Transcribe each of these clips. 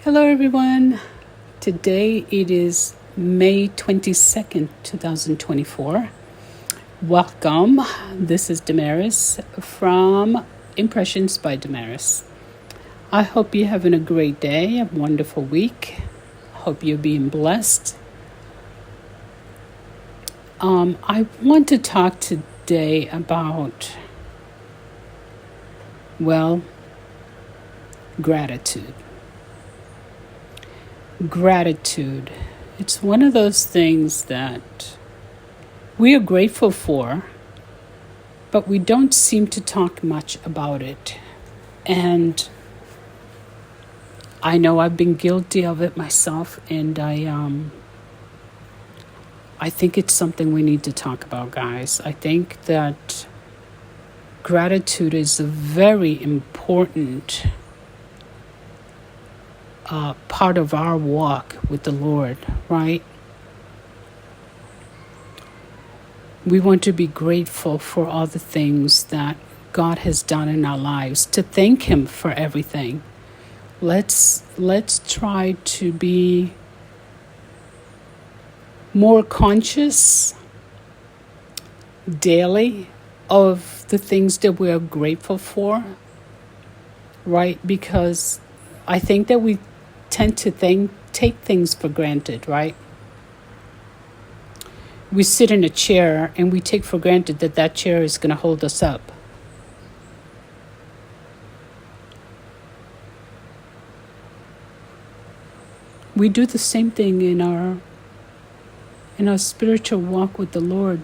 Hello everyone. Today it is May 22nd, 2024. Welcome. This is Damaris from Impressions by Damaris. I hope you're having a great day, a wonderful week. Hope you're being blessed. I want to talk today about, gratitude. Gratitude. It's one of those things that we are grateful for, but we don't seem to talk much about it. And I know I've been guilty of it myself, and I think it's something we need to talk about, guys. I think that gratitude is a very important part of our walk with the Lord, right? We want to be grateful for all the things that God has done in our lives, to thank Him for everything. Let's try to be more conscious daily of the things that we are grateful for, right? Because I think that we tend to take things for granted, right? We sit in a chair and we take for granted that chair is going to hold us up. We do the same thing in our spiritual walk with the Lord.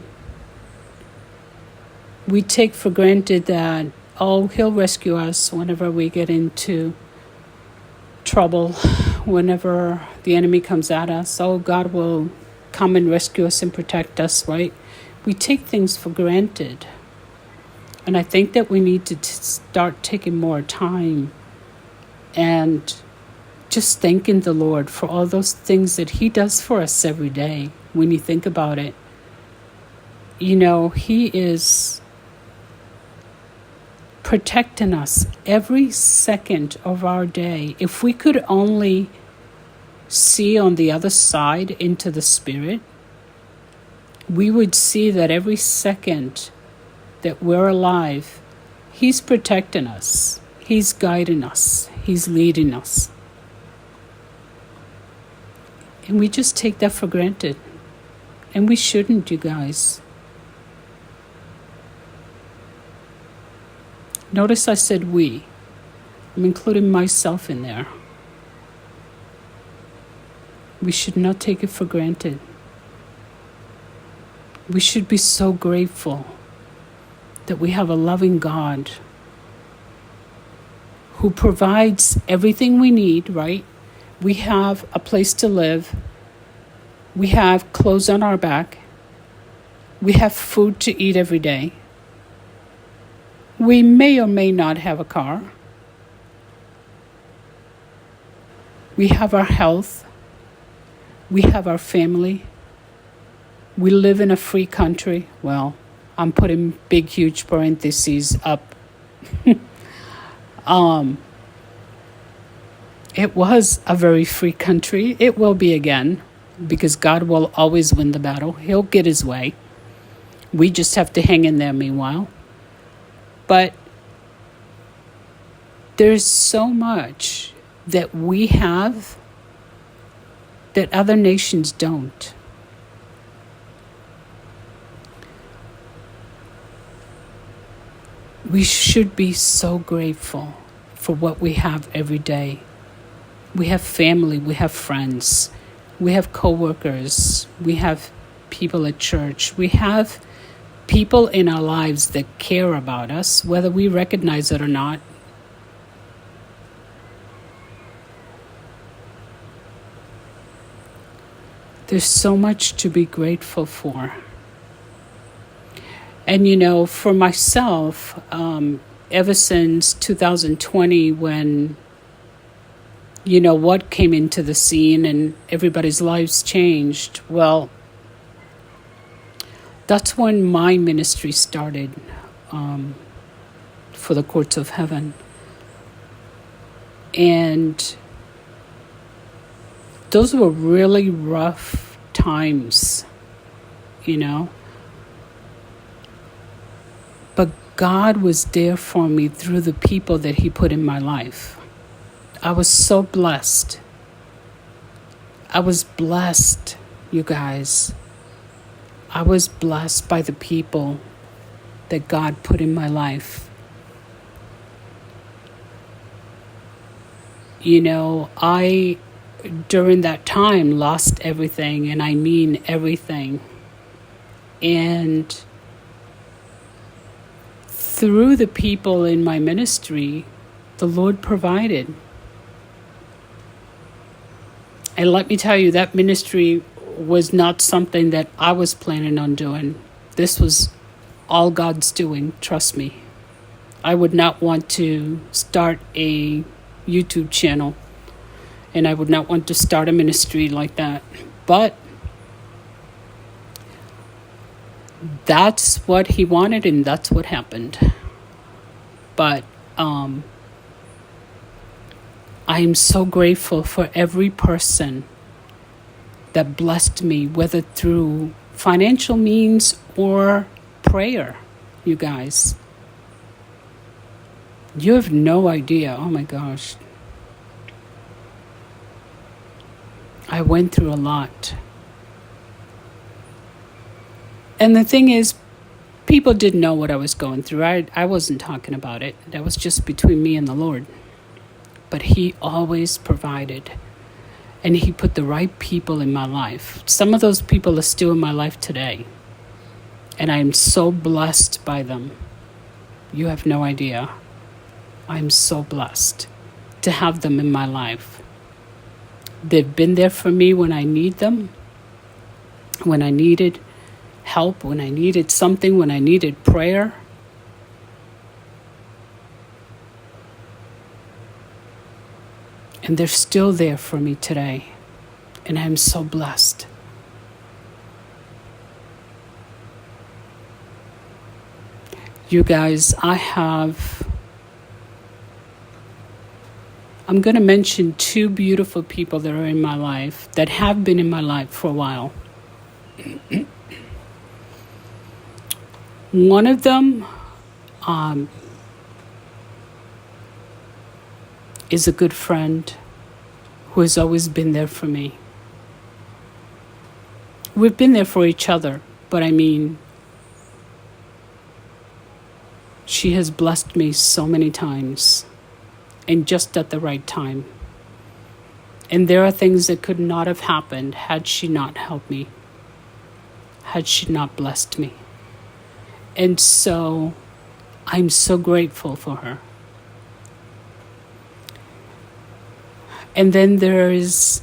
We take for granted that, He'll rescue us whenever we get into trouble, whenever the enemy comes at us. God will come and rescue us and protect us, right? We take things for granted. And I think that we need to start taking more time and just thanking the Lord for all those things that He does for us every day. When you think about it, He is protecting us every second of our day. If we could only see on the other side into the Spirit, we would see that every second that we're alive, He's protecting us. He's guiding us. He's leading us. And we just take that for granted. And we shouldn't, you guys. Notice I said we. I'm including myself in there. We should not take it for granted. We should be so grateful that we have a loving God who provides everything we need, right? We have a place to live. We have clothes on our back. We have food to eat every day. We may or may not have a car. We have our health. We have our family. We live in a free country. Well, I'm putting big, huge parentheses up. It was a very free country. It will be again, because God will always win the battle. He'll get His way. We just have to hang in there meanwhile. But there's so much that we have that other nations don't. We should be so grateful for what we have every day. We have family, we have friends, we have coworkers, we have people at church, we have people in our lives that care about us, whether we recognize it or not. There's so much to be grateful for. And for myself, ever since 2020, when what came into the scene and everybody's lives changed, that's when my ministry started for the courts of heaven. And those were really rough times, you know. But God was there for me through the people that He put in my life. I was so blessed. I was blessed, you guys. I was blessed by the people that God put in my life. You know, I, during that time, lost everything, and I mean everything. And through the people in my ministry, the Lord provided. And let me tell you, that ministry was not something that I was planning on doing. This was all God's doing, trust me. I would not want to start a YouTube channel, and I would not want to start a ministry like that. But that's what He wanted, and that's what happened. But I am so grateful for every person that blessed me, whether through financial means or prayer, you guys. You have no idea. Oh my gosh. I went through a lot. And the thing is, people didn't know what I was going through. I wasn't talking about it. That was just between me and the Lord. But He always provided. And He put the right people in my life. Some of those people are still in my life today. And I am so blessed by them. You have no idea. I'm so blessed to have them in my life. They've been there for me when I need them, when I needed help, when I needed something, when I needed prayer. And they're still there for me today. And I'm so blessed. You guys, I'm going to mention two beautiful people that are in my life, that have been in my life for a while. One of them is a good friend who has always been there for me. We've been there for each other, but I mean, she has blessed me so many times, and just at the right time. And there are things that could not have happened had she not helped me, had she not blessed me. And so I'm so grateful for her. And then there is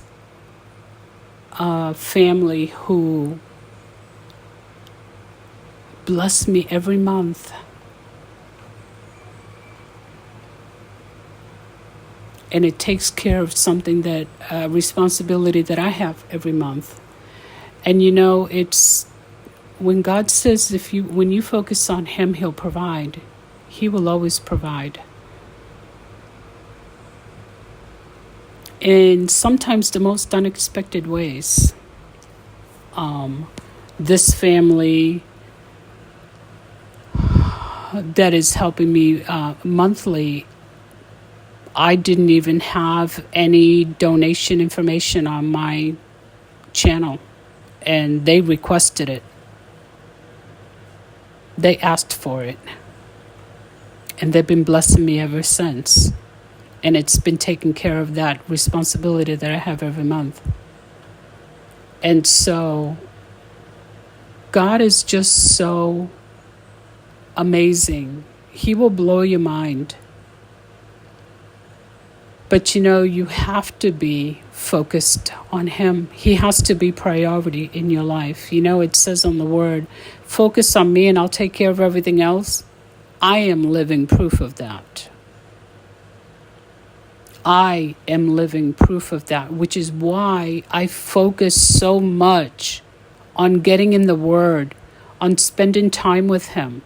a family who bless me every month. And it takes care of something that, responsibility that I have every month. And you know, it's when God says when you focus on Him, He'll provide. He will always provide. In sometimes the most unexpected ways. This family that is helping me monthly, I didn't even have any donation information on my channel, and they requested it. They asked for it, and they've been blessing me ever since. And it's been taking care of that responsibility that I have every month. And so God is just so amazing. He will blow your mind. But you know, you have to be focused on Him. He has to be priority in your life. You know, it says on the Word, focus on me and I'll take care of everything else. I am living proof of that. I am living proof of that, which is why I focus so much on getting in the Word, on spending time with Him.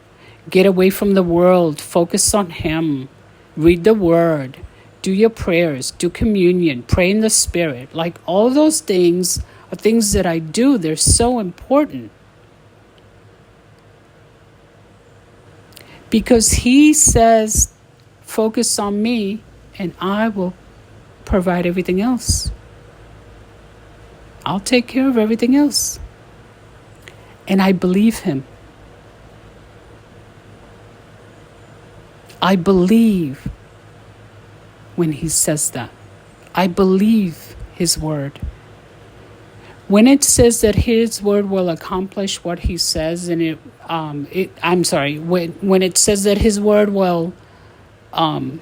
Get away from the world. Focus on Him. Read the Word. do your prayers, do communion, pray in the Spirit. Like all those things are things that I do. They're so important. Because he says, focus on me and I will provide everything else. I'll take care of everything else. And I believe him. I believe when he says that. I believe his word. When it says that his word will accomplish what he says, and when it says that his word will, that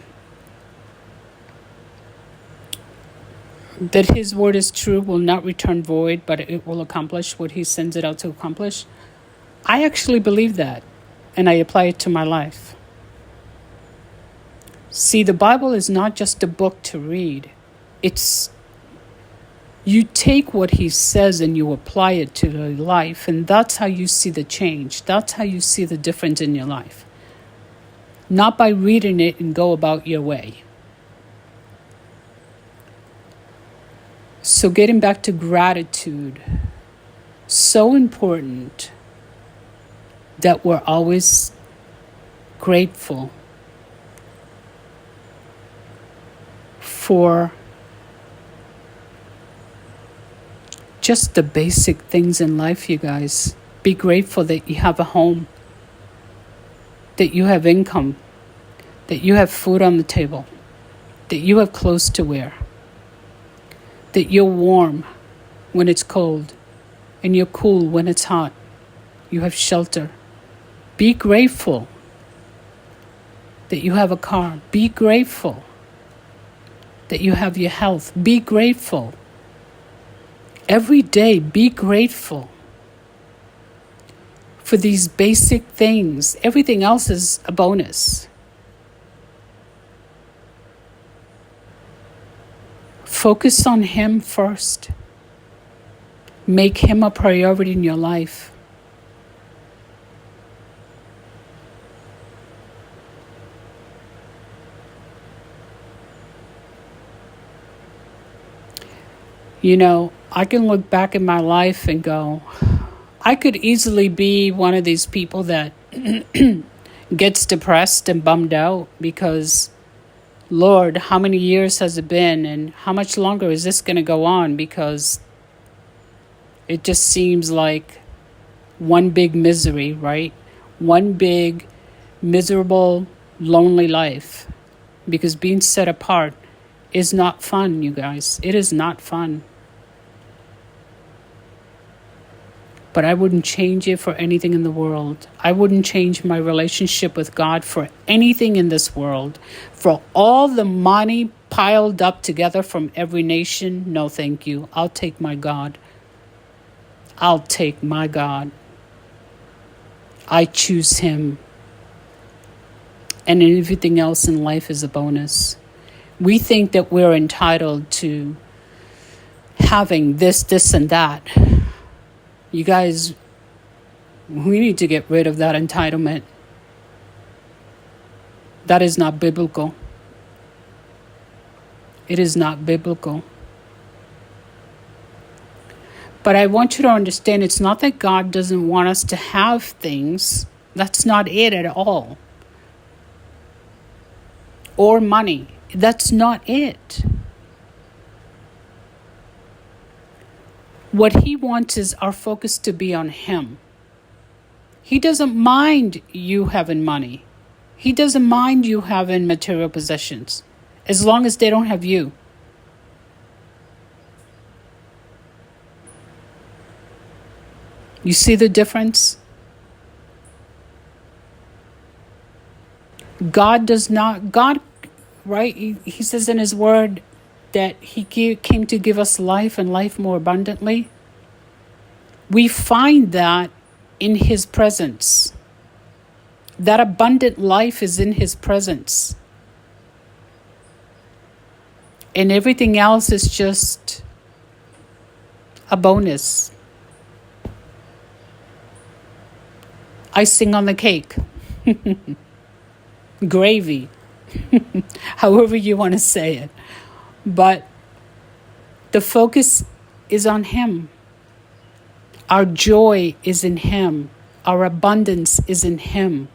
his word is true, will not return void, but it will accomplish what he sends it out to accomplish, I actually believe that, and I apply it to my life. See, the Bible is not just a book to read. It's you take what he says and you apply it to your life, and that's how you see the change. That's how you see the difference in your life. Not by reading it and go about your way. So getting back to gratitude, so important that we're always grateful for just the basic things in life, you guys. Be grateful that you have a home, that you have income, that you have food on the table, that you have clothes to wear, that you're warm when it's cold and you're cool when it's hot. You have shelter. Be grateful that you have a car. Be grateful that you have your health. Be grateful. Every day, be grateful for these basic things. Everything else is a bonus. Focus on him first. Make him a priority in your life. You know, I can look back in my life and go, I could easily be one of these people that gets depressed and bummed out because, Lord, how many years has it been and how much longer is this going to go on? Because it just seems like one big misery, right? One big miserable, lonely life. Because being set apart is not fun, you guys. It is not fun. But I wouldn't change it for anything in the world. I wouldn't change my relationship with God for anything in this world. For all the money piled up together from every nation, no thank you. I'll take my God. I'll take my God. I choose him. And everything else in life is a bonus. We think that we're entitled to having this, and that. You guys, we need to get rid of that entitlement. That is not biblical. It is not biblical. But I want you to understand, it's not that God doesn't want us to have things. That's not it at all. Or money. That's not it. What he wants is our focus to be on him. He doesn't mind you having money. He doesn't mind you having material possessions, as long as they don't have you. You see the difference? God, right? He says in his word that he came to give us life and life more abundantly. We find that in his presence. That abundant life is in his presence. And everything else is just a bonus. Icing on the cake. Gravy. however you want to say it. But the focus is on Him. Our joy is in Him. Our abundance is in Him.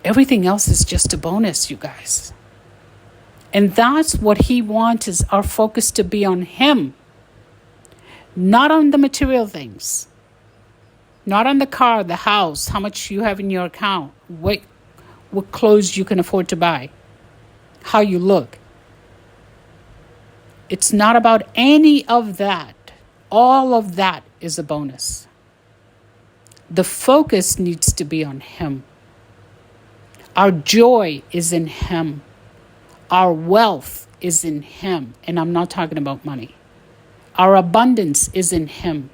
Everything else is just a bonus, you guys. And that's what He wants, is our focus to be on Him. Not on the material things. Not on the car, the house, how much you have in your account, what clothes you can afford to buy, how you look. It's not about any of that. All of that is a bonus. The focus needs to be on Him. Our joy is in Him. Our wealth is in Him. And I'm not talking about money. Our abundance is in Him.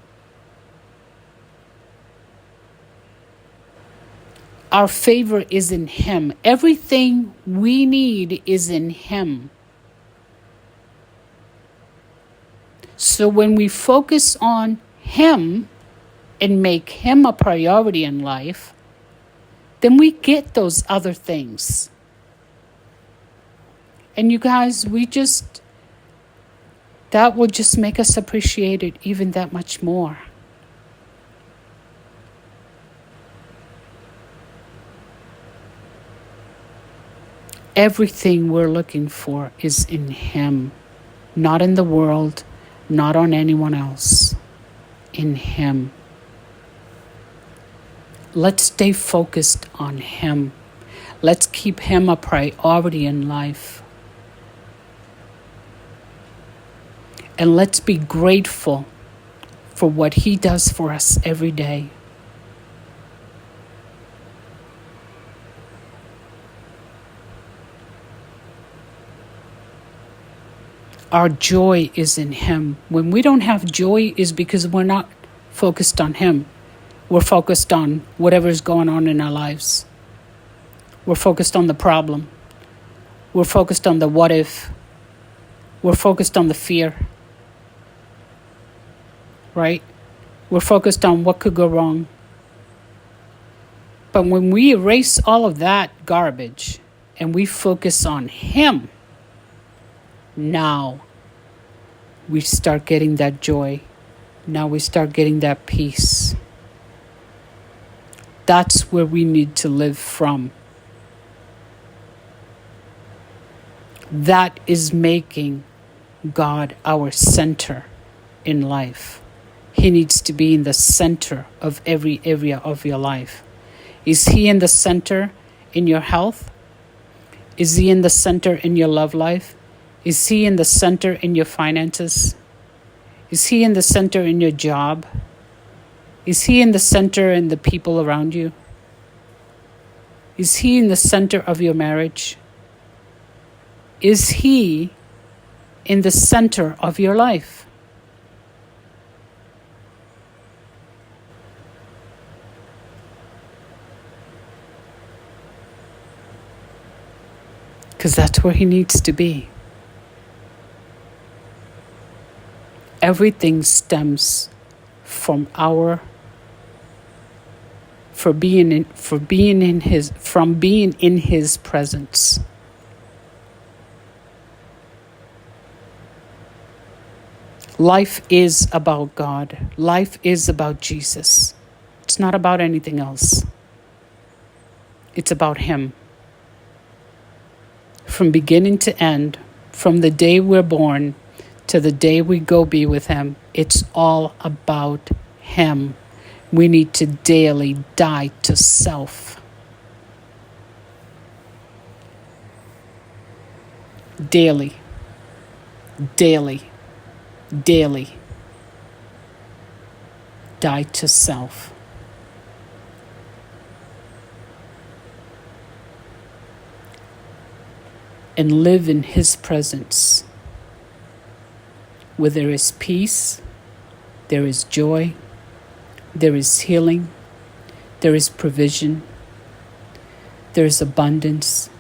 Our favor is in Him. Everything we need is in Him. So when we focus on Him and make Him a priority in life, then we get those other things. And you guys, that will just make us appreciate it even that much more. Everything we're looking for is in Him, not in the world, not on anyone else, in Him. Let's stay focused on Him. Let's keep Him a priority in life. And let's be grateful for what He does for us every day. Our joy is in Him. When we don't have joy, is because we're not focused on Him. We're focused on whatever's going on in our lives. We're focused on the problem. We're focused on the what if. We're focused on the fear. Right? We're focused on what could go wrong. But when we erase all of that garbage and we focus on Him, now we start getting that joy. Now we start getting that peace. That's where we need to live from. That is making God our center in life. He needs to be in the center of every area of your life. Is He in the center in your health? Is He in the center in your love life? Is He in the center in your finances? Is He in the center in your job? Is He in the center in the people around you? Is He in the center of your marriage? Is He in the center of your life? Because that's where He needs to be. Everything stems from being in His presence. Life is about God. Life is about Jesus. It's not about anything else. It's about Him. From beginning to end, from the day we're born to the day we go be with Him, it's all about Him. We need to daily die to self. Daily. Die to self. And live in His presence, where there is peace, there is joy, there is healing, there is provision, there is abundance,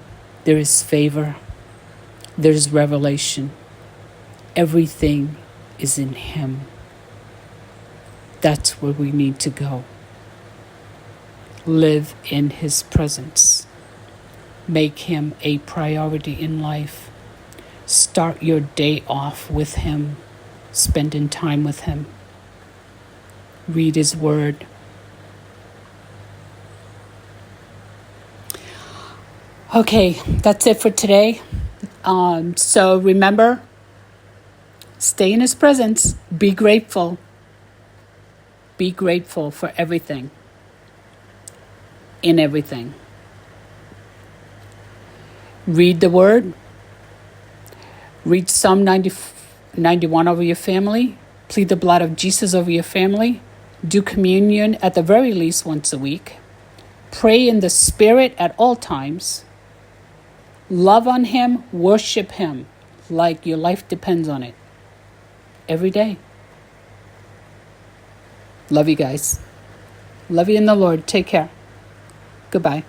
there is favor, there is revelation. Everything is in Him. That's where we need to go. Live in His presence. Make him a priority in life. Start your day off with him, spending time with him. Read his word. Okay, that's it for today. So remember, stay in his presence. Be grateful. Be grateful for everything. In everything. Read the word. Read Psalm 91 over your family. Plead the blood of Jesus over your family. Do communion at the very least once a week. Pray in the Spirit at all times. Love on him. Worship him like your life depends on it. Every day. Love you guys. Love you in the Lord. Take care. Goodbye.